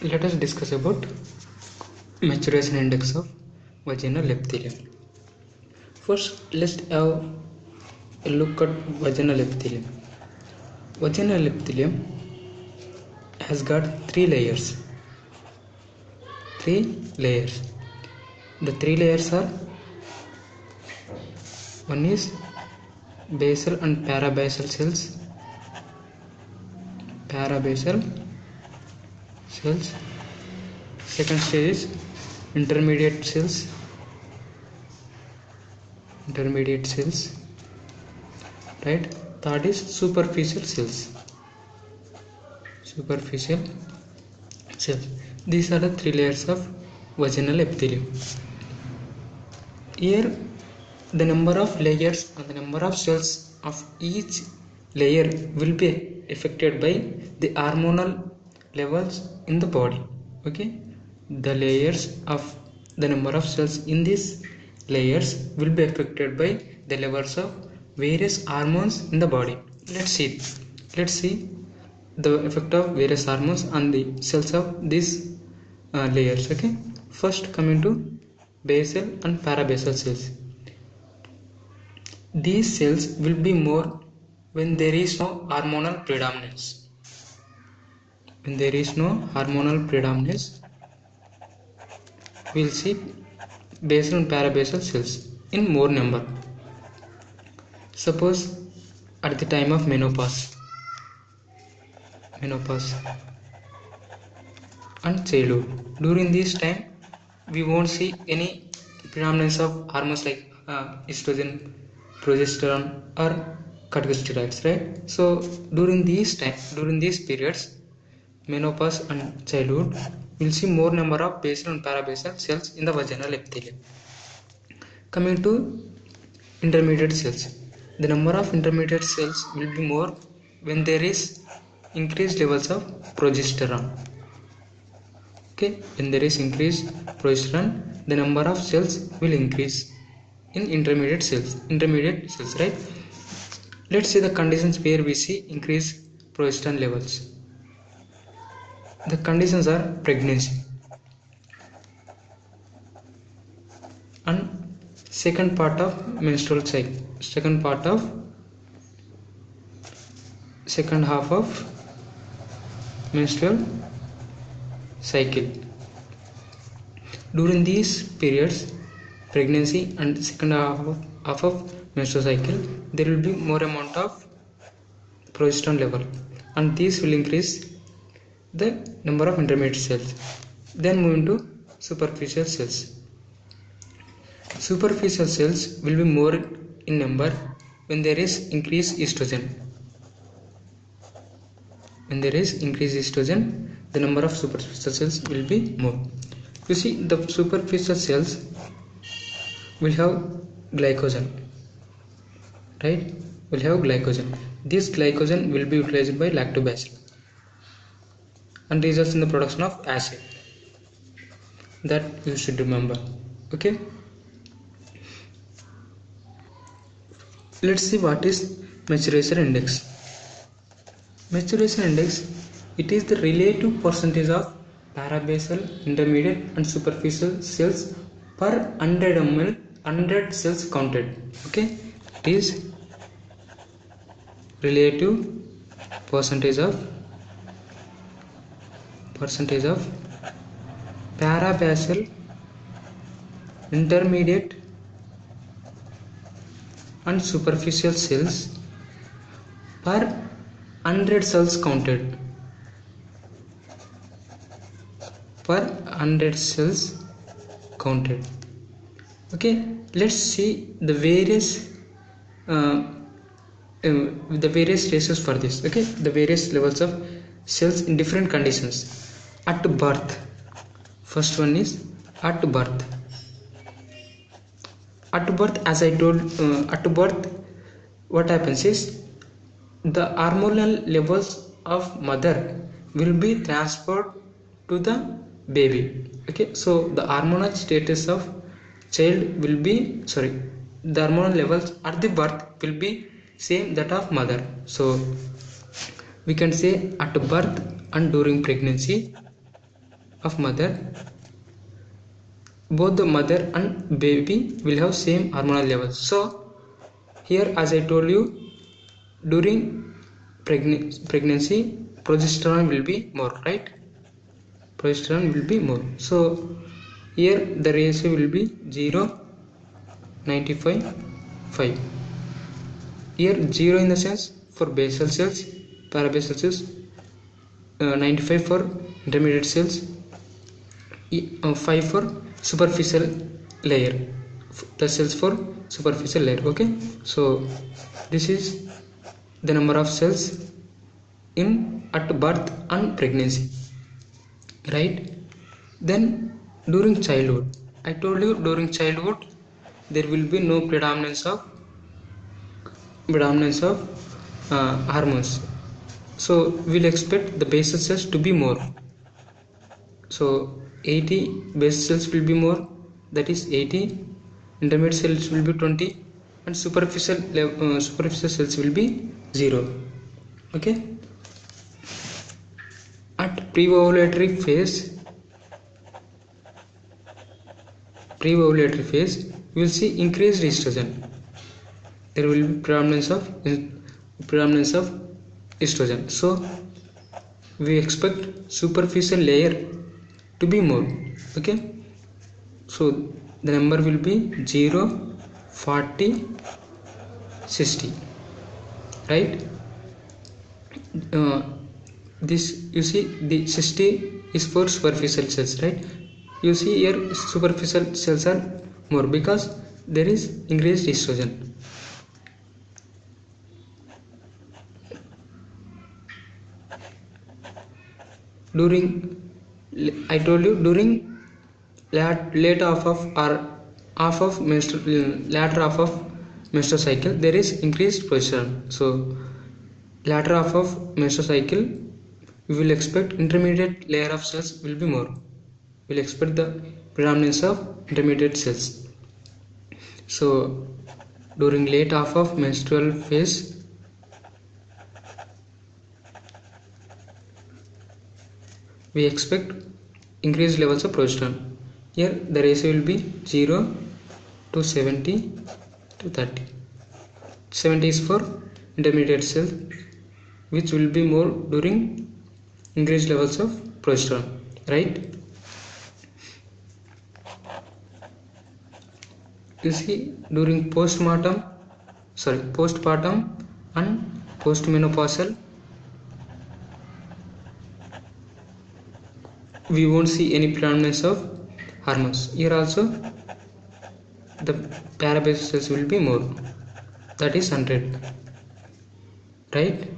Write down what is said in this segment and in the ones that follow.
Let us discuss about maturation index of vaginal epithelium. First, let's have a look at vaginal epithelium. Vaginal epithelium has got three layers. The three layers are: one is basal and parabasal cells. Second stage is intermediate cells. Right? Third is superficial cells. These are the three layers of vaginal epithelium. Here, the number of layers and the number of cells of each layer will be affected by the hormonal levels in the body. Okay, the number of cells in these layers will be affected by the levels of various hormones in the body. Let's see the effect of various hormones on the cells of these layers. Okay, first coming to basal and parabasal cells. These cells will be more when there is no hormonal predominance. We will see basal and parabasal cells in more number. Suppose at the time of menopause and childhood. During this time, we won't see any predominance of hormones like estrogen, progesterone, or corticosteroids, right? So during these periods, menopause and childhood, we'll see more number of basal and parabasal cells in the vaginal epithelium. Coming to intermediate cells, the number of intermediate cells will be more when there is increased levels of progesterone. Okay, when there is increased progesterone, the number of cells will increase in intermediate cells, right? Let's see the conditions where we see increased progesterone levels. The conditions are pregnancy and second part of menstrual cycle, second half of menstrual cycle. During these periods, pregnancy and second half of menstrual cycle, there will be more amount of progesterone level, and this will increase the number of intermediate cells. Then moving to superficial cells. Superficial cells will be more in number when there is increased estrogen. When there is increased estrogen, the number of superficial cells will be more. You see, the superficial cells will have glycogen, right? This glycogen will be utilized by lactobacillus and results in the production of acid. That you should remember. Okay, let's see what is maturation index. Maturation index, it is the relative percentage of parabasal, intermediate and superficial cells per 100 ml 100 cells counted. Okay, it is relative percentage of parabasal, intermediate and superficial cells per 100 cells counted. Okay, let's see the various ratios for this. Okay, the various levels of cells in different conditions. At birth, first one is at birth. As I told, at birth, what happens is the hormonal levels of mother will be transferred to the baby. Okay, so the hormonal status of child will be the hormonal levels at the birth will be same that of mother. So we can say at birth and during pregnancy of mother, both the mother and baby will have same hormonal levels. So here, as I told you, during pregnancy progesterone will be more, right? Progesterone will be more. So here the ratio will be 0, 95, 5. Here 0 in the sense for basal cells, parabasal cells, 95 for intermediate cells, 5 for superficial layer, the cells for superficial layer. Okay, so this is the number of cells in at birth and pregnancy, right? Then during childhood, I told you during childhood there will be no predominance of hormones, so we'll expect the basal cells to be more. So 80 basal cells will be more, that is 80, intermediate cells will be 20, and superficial cells will be 0. Okay, at pre-ovulatory phase you will see increased estrogen. There will be predominance of estrogen, so we expect superficial layer to be more. Okay, so the number will be 0, 40, 60, right? This, you see, the 60 is for superficial cells, right? You see here superficial cells are more because there is increased estrogen. During, I told you, during later half of menstrual cycle there is increased progesterone. So latter half of menstrual cycle we will expect intermediate layer of cells will be more. We will expect the predominance of intermediate cells. So during late half of menstrual phase we expect increased levels of progesterone. Here the ratio will be 0 to 70 to 30. 70 is for intermediate cells, which will be more during increased levels of progesterone, right? You see, during postpartum and postmenopausal we won't see any predominance of hormones. Here also the parabasal cells will be more, that is 100, right?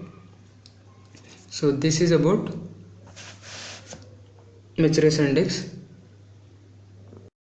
So this is about maturation index.